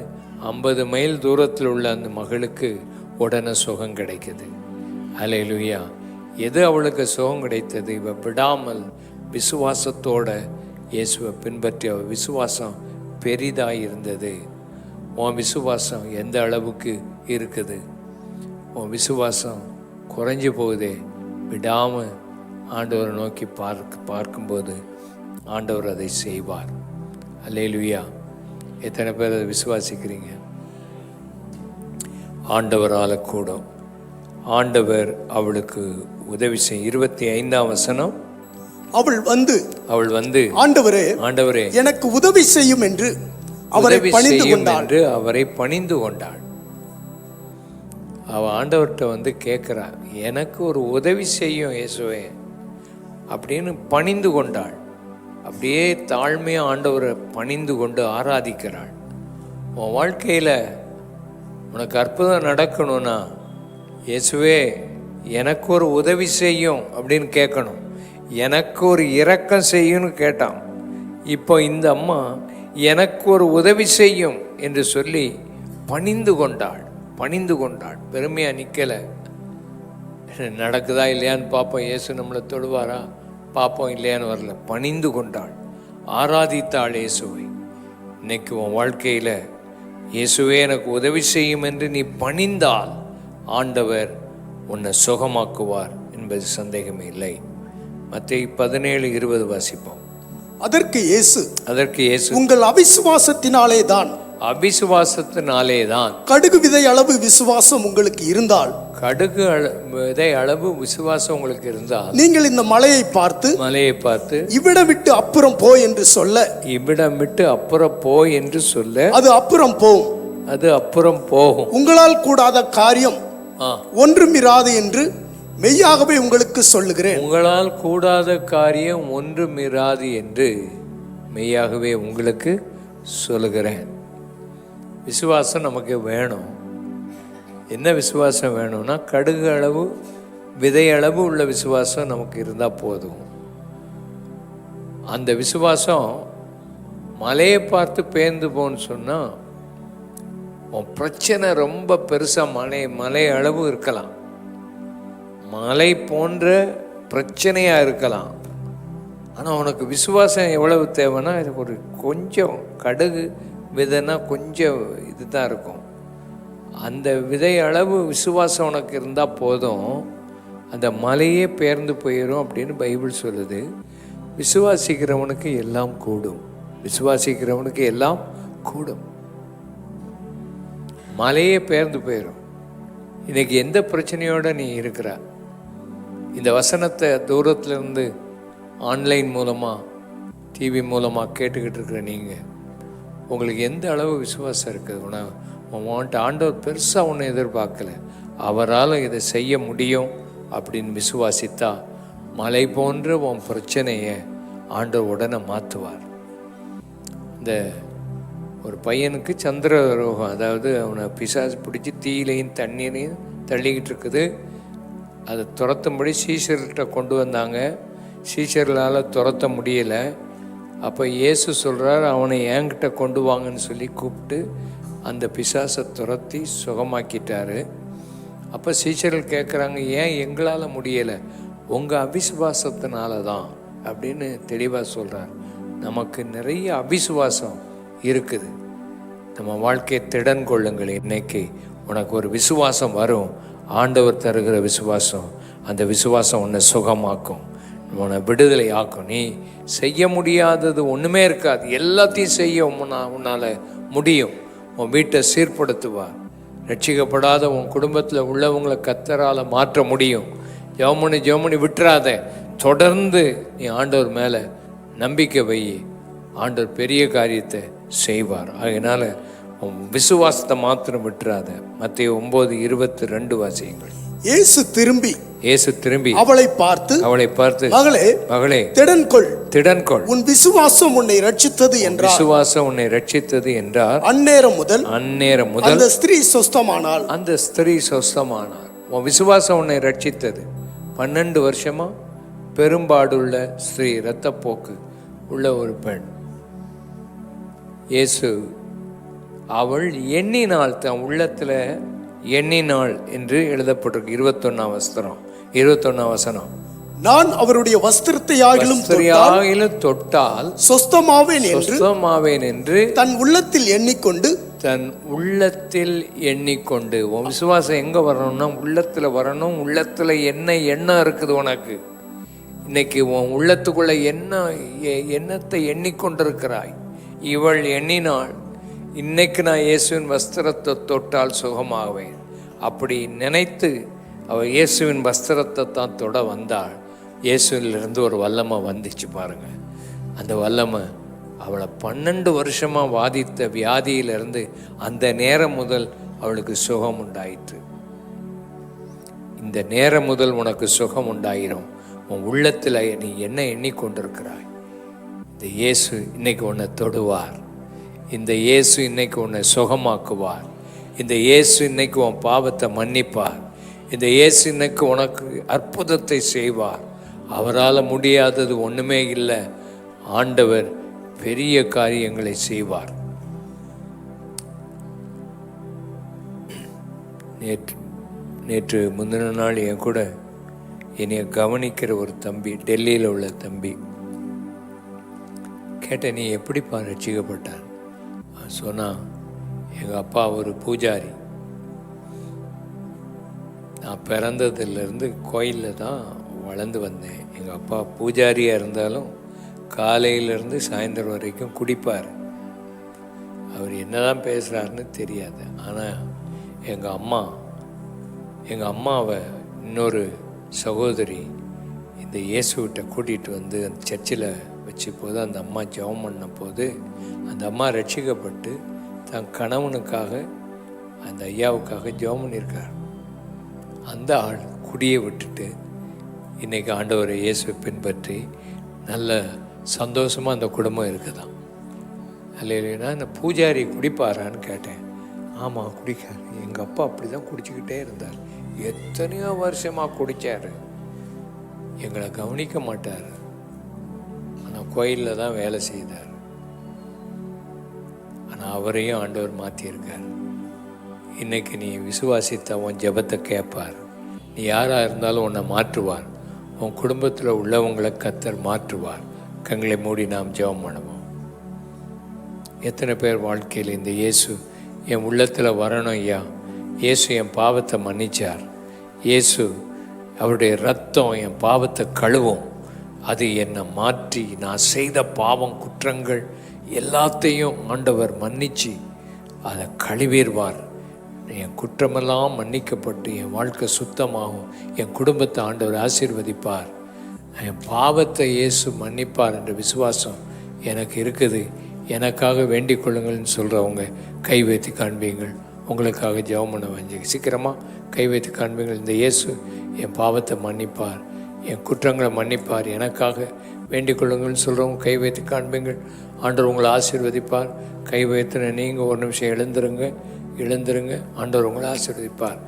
50 மைல் தூரத்தில் உள்ள அந்த மகளுக்கு உடனே சுகம் கிடைக்குது. அல்லேலூயா. எது அவளுக்கு சுகம் கிடைத்தது? இவ விடாமல் விசுவாசத்தோட இயேசுவை பின்பற்றி அவள் விசுவாசம் பெரிதாக இருந்தது. உன் விசுவாசம் எந்த அளவுக்கு இருக்குது? உன் விசுவாசம் குறைஞ்சி போகுதே, விடாமல் ஆண்டவரை நோக்கி பார்க்கும்போது ஆண்டவர் அதை செய்வார். அல்லேலூயா. எத்தனை பேர் அதை விசுவாசிக்கிறீங்க? ஆண்டவரால் கூடும். ஆண்டவர் அவளுக்கு உதவி செய்ய. 25ஆம் வசனம். அவள் வந்து ஆண்டவரே எனக்கு உதவி செய்யும் என்று அவரை பணிந்து கொண்டாள். அவள் ஆண்டவர்கிட்ட வந்து கேட்குறா, எனக்கு ஒரு உதவி செய்யும் இயேசுவே அப்படின்னு பணிந்து கொண்டாள். அப்படியே தாழ்மையாக ஆண்டவரை பணிந்து கொண்டு ஆராதிக்கிறாள். உன் வாழ்க்கையில் உனக்கு அற்புதம் நடக்கணும்னா இயேசுவே எனக்கு ஒரு உதவி செய்யும் அப்படின்னு கேட்கணும். எனக்கு ஒரு இரக்கம் செய்யும்னு கேட்டான். இப்போ இந்த அம்மா எனக்கு ஒரு உதவி செய்யும் என்று சொல்லி பணிந்து கொண்டாள். பெருமையாக நிற்கலை. நடக்குதா இல்லையான்னு பார்ப்போம், இயேசு நம்மளை தொடுவாரா பார்ப்போம், இல்லையான்னு வரல. பணிந்து கொண்டாள், ஆராதித்தாள் இயேசுவை. இன்னைக்கு உன் வாழ்க்கையில் இயேசுவே எனக்கு உதவி செய்யும் என்று நீ பணிந்தால் ஆண்டவர் உன்னை சுகமாக்குவார் என்பது சந்தேகமே இல்லை. மத்தேயு 17:20 வாசிப்போம். அதற்கு இயேசு உங்கள் அவிசுவாசத்தினாலே தான் அவிசுவாசத்தினாலே தான். கடுகு விதை அளவு விசுவாசம் உங்களுக்கு இருந்தால், கடுகு விதை அளவு விசுவாசம் உங்களுக்கு இருந்தால், நீங்கள் இந்த மலையை பார்த்து இவ்விடம் விட்டு அப்புறம் போ என்று சொல்ல, இவ்விடம் விட்டு அப்புறம் போ என்று சொல்ல, அது அப்புறம் போகும். அது அப்புறம் போகும். உங்களால் கூடாத காரியம் ஒன்றும் இராது என்று மெய்யாகவே உங்களுக்கு சொல்லுகிறேன். உங்களால் கூடாத காரியம் ஒன்றும் இராது என்று மெய்யாகவே உங்களுக்கு சொல்லுகிறேன். விசுவாசம் நமக்கு வேணும். என்ன விசுவாசம் வேணும்னா, கடுகு அளவு விதை அளவு உள்ள விசுவாசம் நமக்கு இருந்தால் போதும். அந்த விசுவாசம் மலையை பார்த்து பேர்ந்து போன்னு சொன்னால், உன் பிரச்சனை ரொம்ப பெருசாக மலை அளவு இருக்கலாம், மலை போன்ற பிரச்சனையாக இருக்கலாம். ஆனால் உனக்கு விசுவாசம் எவ்வளவு தேவைன்னா, இது ஒரு கொஞ்சம் கடுகு விதைனா கொஞ்சம் இதுதான் இருக்கும். அந்த விதை அளவு விசுவாசம் உனக்கு இருந்தால் போதும், அந்த மலையே பெயர்ந்து போயிடும் அப்படின்னு பைபிள் சொல்லுது. விசுவாசிக்கிறவனுக்கு எல்லாம் கூடும். விசுவாசிக்கிறவனுக்கு எல்லாம் கூடும். மலையே பெயர்ந்து போயிடும். இன்னைக்கு எந்த பிரச்சனையோடு நீ இருக்கிற, இந்த வசனத்தை தூரத்துலேருந்து ஆன்லைன் மூலமாக டிவி மூலமாக கேட்டுக்கிட்டு இருக்கிற நீங்கள், உங்களுக்கு எந்த அளவு விசுவாசம் இருக்குது? உன்கிட்ட ஆண்டவர் பெருசாக ஒன்றும் எதிர்பார்க்கல, அவரால் இதை செய்ய முடியும் அப்படின்னு விசுவாசித்தா, மலை போன்ற உன் பிரச்சனையை ஆண்டவர் உடனே மாற்றுவார். இந்த ஒரு பையனுக்கு சந்திர ரோகம், அதாவது அவனை பிசாசு பிடிச்சி தீயிலையும் தண்ணீரையும் தள்ளிக்கிட்டு இருக்குது. அதை துரத்தும்படி சீஷர்கிட்ட கொண்டு வந்தாங்க. சீஷர்களால் துரத்த முடியலை. அப்போ இயேசு சொல்கிறார், அவனை என்கிட்ட கொண்டு வாங்கன்னு சொல்லி கூப்பிட்டு அந்த பிசாசை துரத்தி சுகமாக்கிட்டாரு. அப்போ சீஷர்கள் கேட்குறாங்க, ஏன் எங்களால் முடியலை? உங்கள் அவிசுவாசத்தினால தான் அப்படின்னு தெளிவாக சொல்கிறார். நமக்கு நிறைய அவிசுவாசம் இருக்குது. நம்ம வாழ்க்கையை திடன் கொள்ளுங்கள். இன்னைக்கு உனக்கு ஒரு விசுவாசம் வரும், ஆண்டவர் தருகிற விசுவாசம். அந்த விசுவாசம் உன்னை சுகமாக்கும், உன்னை விடுதலை ஆக்கும். நீ செய்ய முடியாதது ஒன்றுமே இருக்காது, எல்லாத்தையும் செய்ய உன்னால் முடியும். உன் வீட்டை சீர்படுத்துவார். ரட்சிக்கப்படாத உன் குடும்பத்தில் உள்ளவங்களை கர்த்தரால் மாற்ற முடியும். ஜெபமணி விட்டுறாத, தொடர்ந்து நீ ஆண்டவர் மேலே நம்பிக்கை வை. ஆண்டவர் பெரிய காரியத்தை செய்வார். அதனால விசுவாசத்தை மாத்திரம் விட்டுறாத. மத்தேயு 9:22 வாசியுங்கள். இயேசு திரும்பி அவளை பார்த்து மகளே திடன் கொள், உன் விசுவாசம் உன்னை ரட்சித்தது என்றார். விசுவாசம் உன்னை ரட்சித்தது என்றார். அந்நேரம் முதல் அந்த ஸ்திரீ சொஸ்தமானாள். உன் விசுவாசம் உன்னை ரட்சித்தது. 12 வருஷமா பெரும்பாடுள்ள ஸ்திரீ, இரத்தப்போக்கு உள்ள ஒரு பெண். இயேசு அவள் எண்ணினாள், தன் உள்ளத்தில் எண்ணினாள் என்று எழுதப்பட்டிருக்கு. 21 வசனம். நான் அவருடைய வஸ்திரத்தையாகிலும் தொட்டால் சொஸ்தமாவேன் என்று தன் உள்ளத்தில் எண்ணிக்கொண்டு. உன் விசுவாசம் எங்க வரணும்னா உள்ளத்துல வரணும். உள்ளத்துல என்ன எண்ணம் இருக்குது உனக்கு? இன்னைக்கு உன் உள்ளத்துக்குள்ள எண்ணத்தை எண்ணிக்கொண்டிருக்கிறாய். இவள் எண்ணினாள், இன்னைக்கு நான் இயேசுவின் வஸ்திரத்தை தொட்டால் சுகமாவேன். அப்படி நினைத்து அவள் இயேசுவின் வஸ்திரத்தை தான் தொட வந்தாள். இயேசுவிலிருந்து ஒரு வல்லமை வந்துச்சு பாருங்க. அந்த வல்லமை அவளை 12 வருஷமா வாதித்த வியாதியிலிருந்து அந்த நேரம் முதல் அவளுக்கு சுகம் உண்டாயிற்று. இந்த நேரம் முதல் உனக்கு சுகம் உண்டாயிரும். உன் உள்ளத்தில் நீ என்ன எண்ணிக்கொண்டிருக்கிறாய்? இந்த இயேசு இன்னைக்கு உன்னை தொடுவார். இந்த இயேசு இன்னைக்கு உன்னை சுகமாக்குவார். இந்த இயேசு இன்னைக்கு உன் பாவத்தை மன்னிப்பார். இந்த இயேசு இன்னைக்கு உனக்கு அற்புதத்தை செய்வார். அவரால் முடியாதது ஒன்றுமே இல்லை. ஆண்டவர் பெரிய காரியங்களை செய்வார். நேற்று முந்தின நாள் என் கூட என்னைய கவனிக்கிற ஒரு தம்பி, டெல்லியில் உள்ள தம்பி கேட்ட, நீ எப்படிப்பா ரட்சிக்கப்பட்டார்? சொன்னால், எங்கள் அப்பா ஒரு பூஜாரி. நான் பிறந்ததுலேருந்து கோயிலில் தான் வளர்ந்து வந்தேன். எங்கள் அப்பா பூஜாரியாக இருந்தாலும் காலையிலேருந்து சாயந்தரம் வரைக்கும் குடிப்பார். அவர் என்னதான் பேசுகிறாருன்னு தெரியாது. ஆனால் எங்கள் அம்மாவை இன்னொரு சகோதரி இந்த இயேசுகிட்ட கூட்டிகிட்டு வந்து அந்த சர்ச்சில் வச்ச போது அந்த அம்மா ஜெபம் பண்ண போது அந்த அம்மா ரட்சிக்கப்பட்டு தன் கணவனுக்காக அந்த ஐயாவுக்காக ஜெபம் பண்ணியிருக்கார். அந்த ஆள் குடியை விட்டுட்டு இன்றைக்கி ஆண்டவரை இயேசுவை பின்பற்றி நல்ல சந்தோஷமாக அந்த குடும்பம் இருக்குதான். இல்லைன்னா இந்த பூஜாரி குடிப்பாரான்னு கேட்டேன். ஆமாம் குடிக்கார். எங்கள் அப்பா அப்படி தான் குடிச்சிக்கிட்டே இருந்தார். எத்தனையோ வருஷமாக குடித்தார். எங்களை கவனிக்க மாட்டார். ஆனால் கோயிலில் தான் வேலை செய்தார். ஆனால் அவரையும் ஆண்டவர் மாற்றியிருக்கார். இன்றைக்கி நீ விசுவாசித்த உன் ஜெபத்தை கேட்பார். நீ யாராக இருந்தாலும் உன்னை மாற்றுவார். உன் குடும்பத்தில் உள்ளவங்களை கர்த்தர் மாற்றுவார். கண்களை மூடி நாம் ஜெபம் பண்ணுவோம். எத்தனை பேர் வாழ்க்கையில் இந்த இயேசு என் உள்ளத்தில் வரணும் ஐயா, இயேசு என் பாவத்தை மன்னிச்சார், இயேசு அவருடைய ரத்தம் என் பாவத்தை கழுவும், அது என்னை மாற்றி நான் செய்த பாவம் குற்றங்கள் எல்லாத்தையும் ஆண்டவர் மன்னிச்சு அதை கழுவிடுவார். என் குற்றமெல்லாம் மன்னிக்கப்பட்டு என் வாழ்க்கை சுத்தமாகும். என் குடும்பத்தை ஆண்டவர் ஆசீர்வதிப்பார். என் பாவத்தை இயேசு மன்னிப்பார் என்ற விசுவாசம் எனக்கு இருக்குது. எனக்காக வேண்டிக் கொள்ளுங்கள்னு சொல்கிறவங்க கை வைத்து காண்பீங்கள். உங்களுக்காக ஜெபம் பண்ண வஞ்சி சீக்கிரமாக கை வைத்து காண்பீங்கள். இந்த இயேசு என் பாவத்தை மன்னிப்பார், என் குற்றங்களை மன்னிப்பார், எனக்காக வேண்டிக் கொள்ளுங்கள்னு சொல்கிறவங்க கை வைத்து காண்பீங்கள். ஆண்டவர் உங்களை ஆசீர்வதிப்பார். கை வைத்துன நீங்கள் ஒரு நிமிஷம் எழுந்துருங்க. ஆண்டவர் உங்களை ஆசீர்வதிப்பார்.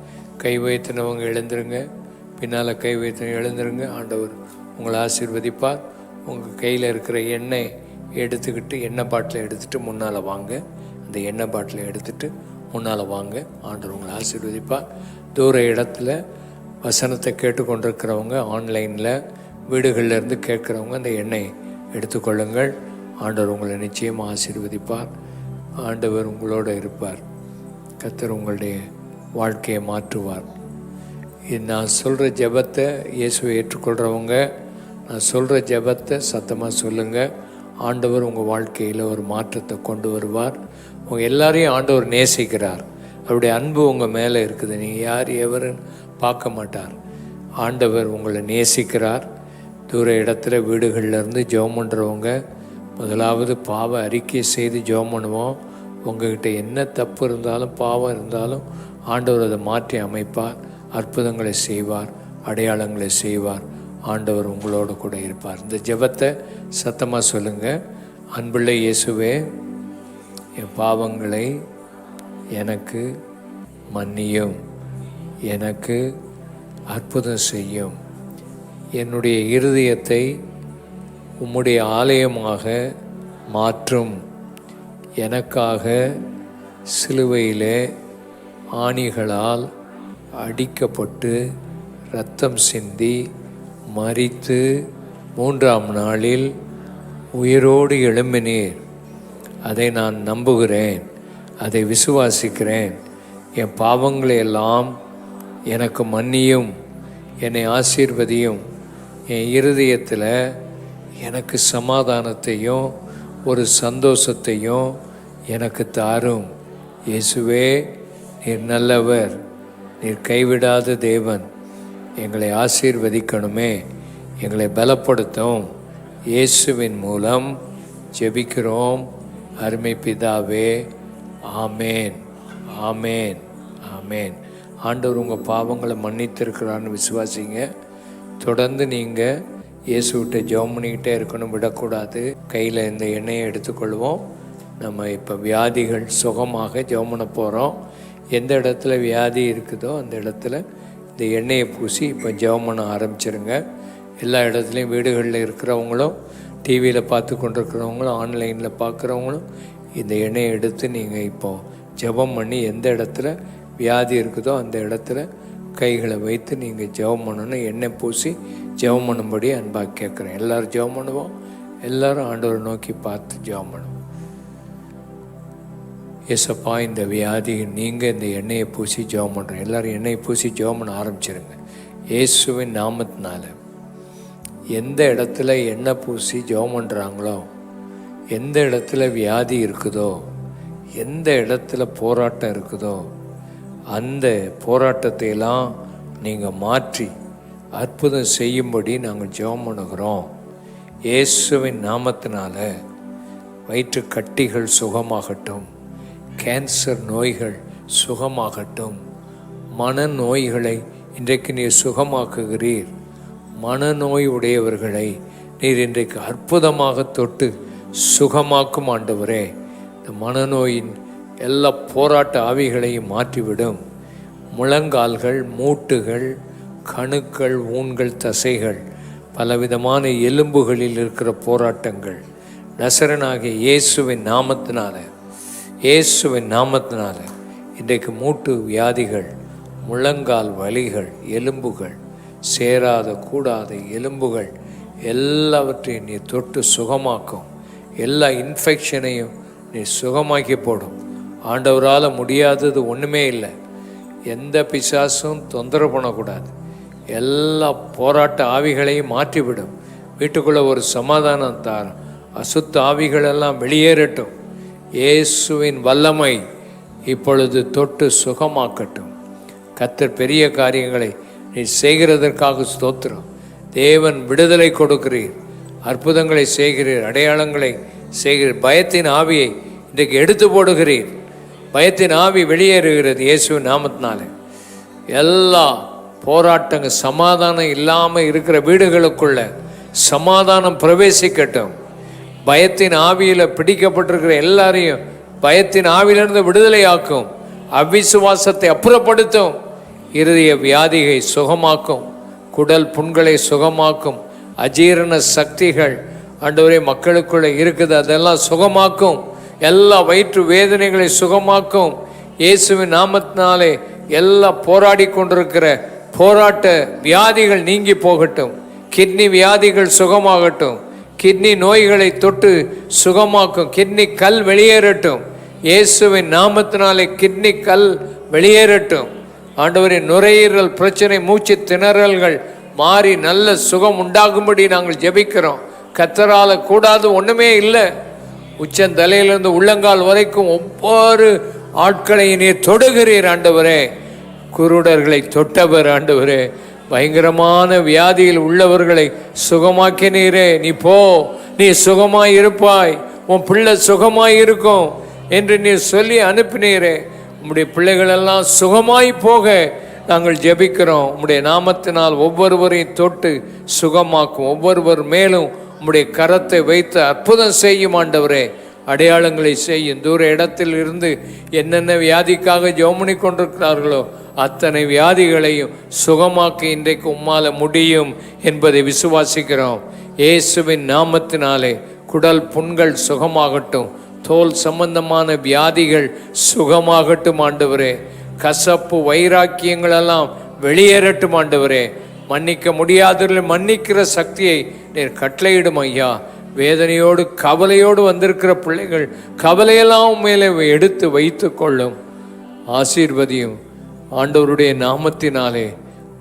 கை வைத்தினவங்க எழுந்துருங்க. பின்னால் கை வைத்தின எழுந்துருங்க. ஆண்டவர் உங்களை ஆசீர்வதிப்பார். உங்கள் கையில் இருக்கிற எண்ணெய் எடுத்துக்கிட்டு எண்ணெய் பாட்டில் எடுத்துகிட்டு முன்னால் வாங்க. அந்த எண்ணெய் பாட்டில் எடுத்துகிட்டு முன்னால் வாங்க. ஆண்டவர் உங்களை ஆசீர்வதிப்பார். தூர இடத்துல வசனத்தை கேட்டுக்கொண்டிருக்கிறவங்க, ஆன்லைனில் வீடுகளில் இருந்து கேட்குறவங்க அந்த எண்ணெய் எடுத்துக்கொள்ளுங்கள். ஆண்டவர் உங்களை நிச்சயமாக ஆசீர்வதிப்பார். ஆண்டவர் உங்களோடு இருப்பார். கர்த்தர் உங்களுடைய வாழ்க்கையை மாற்றுவார். நான் சொல்கிற ஜெபத்தை இயேசுவை ஏற்றுக்கொள்கிறவங்க நான் சொல்கிற ஜெபத்தை சத்தமாக சொல்லுங்கள். ஆண்டவர் உங்கள் வாழ்க்கையில் ஒரு மாற்றத்தை கொண்டு வருவார். உங்கள் எல்லாரையும் ஆண்டவர் நேசிக்கிறார். அவருடைய அன்பு உங்கள் மேலே இருக்குது. நீங்கள் யார் எவருன்னு பார்க்க மாட்டார். ஆண்டவர் உங்களை நேசிக்கிறார். தூர இடத்துல வீடுகளிலேருந்து ஜெபம் பண்ணுறவங்க முதலாவது பாவ அறிக்கை செய்து ஜெபம் பண்ணுவோம். உங்கள்கிட்ட என்ன தப்பு இருந்தாலும் பாவம் இருந்தாலும் ஆண்டவர் அதை மாற்றி அமைப்பார். அற்புதங்களை செய்வார், அடையாளங்களை செய்வார். ஆண்டவர் உங்களோடு கூட இருப்பார். இந்த ஜெபத்தை சத்தமாக சொல்லுங்கள். அன்புள்ள இயேசுவே, என் பாவங்களை எனக்கு மன்னியும், எனக்கு அற்புதம் செய்யும், என்னுடைய இருதயத்தை உம்முடைய ஆலயமாக மாற்றும், எனக்காக சிலுவையிலே ஆணிகளால் அடிக்கப்பட்டு இரத்தம் சிந்தி மரித்து 3ஆம் நாளில் உயிரோடு எழும்பினீர். அதை நான் நம்புகிறேன், அதை விசுவாசிக்கிறேன். என் பாவங்களை எல்லாம் எனக்கு மன்னியும், என்னை ஆசீர்வதியும், என் இருதயத்தில் எனக்கு சமாதானத்தையும் ஒரு சந்தோஷத்தையும் எனக்கு தாரும். இயேசுவே, நீர் நல்லவர், நீர் கைவிடாத தேவன். எங்களை ஆசீர்வதிக்கணுமே, எங்களை பலப்படுத்தும். இயேசுவின் மூலம் ஜெபிக்கிறோம் அருமை பிதாவே. ஆமேன், ஆமேன், ஆமேன். ஆண்டவர் உங்கள் பாவங்களை மன்னித்திருக்கிறான்னு விசுவாசிங்க. தொடர்ந்து நீங்கள் இயேசுவிட்ட ஜெபம் பண்ணிக்கிட்டே இருக்கணும், விடக்கூடாது. கையில் இந்த எண்ணெயை எடுத்துக்கொள்வோம். நம்ம இப்போ வியாதிகள் சுகமாக ஜெபம் பண்ண போகிறோம். எந்த இடத்துல வியாதி இருக்குதோ அந்த இடத்துல இந்த எண்ணெயை பூசி இப்போ ஜெபம் பண்ண ஆரம்பிச்சிருங்க. எல்லா இடத்துலையும் வீடுகளில் இருக்கிறவங்களும், டிவியில் பார்த்து கொண்டிருக்கிறவங்களும், ஆன்லைனில் பார்க்குறவங்களும் இந்த எண்ணெயை எடுத்து நீங்கள் இப்போது ஜெபம் பண்ணி எந்த இடத்துல வியாதி இருக்குதோ அந்த இடத்துல கைகளை வைத்து நீங்கள் ஜெபம் பண்ணணும். எண்ணெய் பூசி ஜெபம் பண்ணும்படி அன்பாக கேட்குறேன். எல்லோரும் ஜெபம் பண்ணுவோம். எல்லோரும் ஆண்டவரை நோக்கி பார்த்து ஜெபம் பண்ணுவோம். ஏசப்பா, இந்த வியாதி நீங்கள் இந்த எண்ணெயை பூசி ஜெபம் பண்ணுறோம். எல்லோரும் எண்ணெயை பூசி ஜெபம் பண்ண ஆரம்பிச்சிருங்க. இயேசுவின் நாமத்தினால எந்த இடத்துல எண்ணெய் பூசி ஜெபம் பண்ணுறாங்களோ, எந்த இடத்துல வியாதி இருக்குதோ, எந்த இடத்துல போராட்டம் இருக்குதோ அந்த போராட்டத்தை எல்லாம் நீங்கள் மாற்றி அற்புதம் செய்யும்படி நாங்கள் ஜெபம் பண்ணுகிறோம். இயேசுவின் நாமத்தினால வயிற்று கட்டிகள் சுகமாகட்டும், கேன்சர் நோய்கள் சுகமாகட்டும், மனநோய்களை இன்றைக்கு நீர் சுகமாக்குகிறீர். மனநோய் உடையவர்களை நீர் இன்றைக்கு அற்புதமாக தொட்டு சுகமாக்கும் ஆண்டவரே. இந்த மனநோயின் எல்லா போராட்ட ஆவிகளையும் மாற்றிவிடும். முழங்கால்கள், மூட்டுகள், கணுக்கள், ஊன்கள், தசைகள், பலவிதமான எலும்புகளில் இருக்கிற போராட்டங்கள் நசரனாகிய இயேசுவின் நாமத்தினால, இயேசுவின் நாமத்தினால இன்றைக்கு மூட்டு வியாதிகள், முழங்கால் வலிகள், எலும்புகள், சேராத கூடாத எலும்புகள் எல்லாவற்றையும் நீ தொட்டு சுகமாக்கும். எல்லா இன்ஃபெக்ஷனையும் நீ சுகமாக்கி போடும். ஆண்டவரால் முடியாதது ஒன்றுமே இல்லை. எந்த பிசாசும் தொந்தரவு பண்ணக்கூடாது. எல்லா போராட்ட ஆவிகளையும் மாற்றிவிடும். வீட்டுக்குள்ளே ஒரு சமாதானம் தாரும். அசுத்த ஆவிகளெல்லாம் வெளியேறட்டும். இயேசுவின் வல்லமை இப்பொழுது தொட்டு சுகமாக்கட்டும். கர்த்தர் பெரிய காரியங்களை நீ செய்கிறதற்காக ஸ்தோத்திரம். தேவன் விடுதலை கொடுக்கிறீர், அற்புதங்களை செய்கிறீர், அடையாளங்களை செய்கிறீர். பயத்தின் ஆவியை இன்றைக்கு எடுத்து போடுகிறீர். பயத்தின் ஆவி வெளியேறுகிறது இயேசுவின் நாமத்தினால. எல்லா போராட்டங்கள், சமாதானம் இல்லாமல் இருக்கிற வீடுகளுக்குள்ள சமாதானம் பிரவேசிக்கட்டும். பயத்தின் ஆவியில் பிடிக்கப்பட்டிருக்கிற எல்லாரையும் பயத்தின் ஆவியிலிருந்து விடுதலையாக்கும். அவிசுவாசத்தை அப்புறப்படுத்தும். இருதய வியாதியை சுகமாக்கும். குடல் புண்களை சுகமாக்கும். அஜீரண சக்திகள் ஆண்டவரே மக்களுக்குள்ளே இருக்குது, அதெல்லாம் சுகமாக்கும். எல்லா வயிற்று வேதனைகளை சுகமாக்கும். இயேசுவின் நாமத்தினாலே எல்லா போராடி கொண்டிருக்கிற போராட்ட வியாதிகள் நீங்கி போகட்டும். கிட்னி வியாதிகள் சுகமாகட்டும். கிட்னி நோய்களை தொட்டு சுகமாக்கும். கிட்னி கல் வெளியேறட்டும். இயேசுவின் நாமத்தினாலே கிட்னி கல் வெளியேறட்டும். ஆண்டவரின் நுரையீரல் பிரச்சனை, மூச்சு திணறல்கள் மாறி நல்ல சுகம் உண்டாகும்படி நாங்கள் ஜெபிக்கிறோம். கர்த்தரால கூடாது ஒன்றுமே இல்லை. உச்சந்தலையிலிருந்து உள்ளங்கால் வரைக்கும் ஒவ்வொரு ஆட்களையும் நீர் தொடுகிறீர் ஆண்டவரே. குருடர்களை தொட்டவர் ஆண்டவரே. பயங்கரமான வியாதியில் உள்ளவர்களை சுகமாக்கினீரே. நீ போ, நீ சுகமாய் இருப்பாய், உன் பிள்ளை சுகமாய் இருக்கும் என்று நீ சொல்லி அனுப்பினீரே. உம்முடைய பிள்ளைகளெல்லாம் சுகமாய் போக நாங்கள் ஜெபிக்கிறோம். உம்முடைய நாமத்தினால் ஒவ்வொருவரையும் தொட்டு சுகமாக்கும். ஒவ்வொருவர் மேலும் உம்முடைய கரத்தை வைத்து அற்புதம் செய்யும் ஆண்டவரே. அடையாளங்களை செய்யும். தூர இடத்தில் இருந்து என்னென்ன வியாதிக்காக ஜெபமணி கொண்டிருக்கிறார்களோ அத்தனை வியாதிகளையும் சுகமாக்க இன்றைக்கு உம்மால முடியும் என்பதை விசுவாசிக்கிறோம். இயேசுவின் நாமத்தினாலே குடல் புண்கள் சுகமாகட்டும். தோல் சம்பந்தமான வியாதிகள் சுகமாகட்டும் ஆண்டவரே. கசப்பு வைராக்கியங்களெல்லாம் வெளியேறட்டும் ஆண்டவரே. மன்னிக்க முடியாதவர்களை மன்னிக்கிற சக்தியை நீர் கட்டளையிடும் ஐயா. வேதனையோடு கவலையோடு வந்திருக்கிற பிள்ளைகள் கவலையெல்லாம் மேலே எடுத்து வைத்து கொள்ளும். ஆசீர்வதியும் ஆண்டவருடைய நாமத்தினாலே.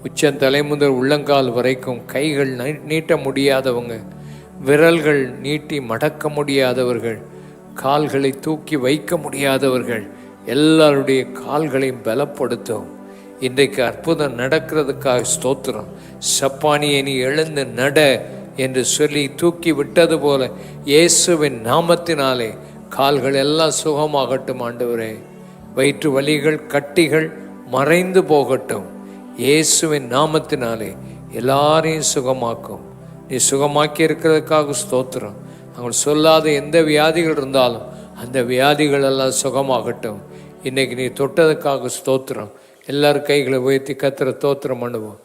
உச்சந்தலை முதல் உள்ளங்கால் வரைக்கும் கைகள் நீட்ட முடியாதவங்க, விரல்கள் நீட்டி மடக்க முடியாதவர்கள், கால்களை தூக்கி வைக்க முடியாதவர்கள் எல்லாருடைய கால்களையும் பலப்படுத்தும். இன்றைக்கு அற்புதம் நடக்கிறதுக்காக ஸ்தோத்திரம். சப்பானியை நீ எழுந்து நட என்று சொல்லி தூக்கி விட்டது போல இயேசுவின் நாமத்தினாலே கால்கள் எல்லாம் சுகமாகட்டும் ஆண்டவரே. வயிற்று வலிகள், கட்டிகள் மறைந்து போகட்டும். இயேசுவின் நாமத்தினாலே எல்லாரையும் சுகமாக்கும். நீ சுகமாக்கி இருக்கிறதுக்காக ஸ்தோத்திரம். அவங்க சொல்லாத எந்த வியாதிகள் இருந்தாலும் அந்த வியாதிகள் எல்லாம் சுகமாகட்டும். இன்னைக்கு நீ தொட்டதுக்காக ஸ்தோத்திரம். எல்லாரும் கைகளை உயர்த்தி கர்த்தரை ஸ்தோத்திரம் பண்ணுவோம்.